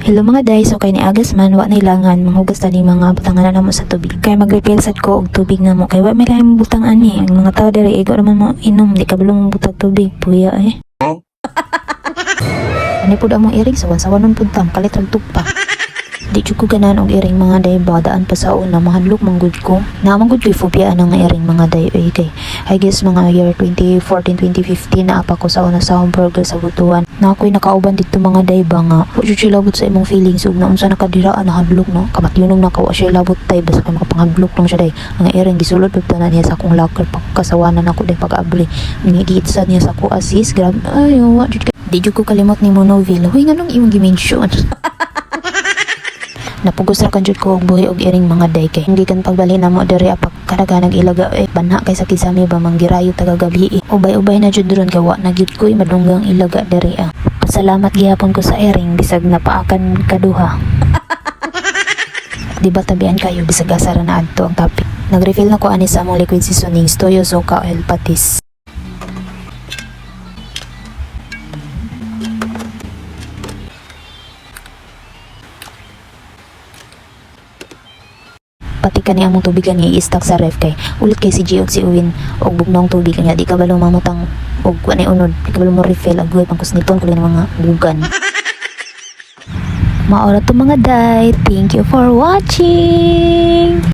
Hello mga day, so kay ni Agas man, wa na ilangan, manghugas tani mga butangan na namo sa tubig. Kaya mag-refill sad ko og tubig na mo, kaya wa may laing butang ani. Ang mga tao diri, igo naman mo inom, di ka balong mong butang tubig, puya eh. Ani po among iring, sawan-sawanon po tam, kalitrag tugpa. Di jud ko ganan og iring mga day, badaan pa sa una, mahadlok manggod ko. Naamang gud ko'y phobia ng iring mga day, kay I guess mga year 2014-2015 na apa ko sa una sa hamburger sa butuan. Na ako'y nakauban dito mga day ba nga. Wa jud siya labot sa imong feelings ug naunsa nakadiraan na hadlok no. Kamatyunog na kawa siya labot tay basta kay makapanghadlok lang siya day. Ang iring gisulod pud na niya sa akong locker pagkasawanan ako day pag-abli. Ngigiit sa niya sa ko assist, grabe. Ay, wa jud ka. Di jud ko kalimot ni Monoville. Huy nganong imong gimension. Napugos ra kan jud ko og buhi og iring mga day kay hindi kan pagbali na mo diri apak kadaghanang ilaga banha kay sa kisami ba manggirayo taga gabi ubay-ubay na jud ron kay wa na gyud ko'y madunggang ilaga diri Pasalamat gihapon ko sa iring bisag napaakan kaduha. Di ba tabian kayo bisag asa ra na adto ang topic. Nag-refill na ko ani sa among liquid seasoning toyo soka oil patis. Pati kani among tubig ani i-stock sa ref kay ulit kay si G og si Uwin og bugnong tubig kanya di ka balong mamutang og ani unod di ka balong mo refill agway pangkusniton ko lang mga bugan. Maora to mga day, thank you for watching.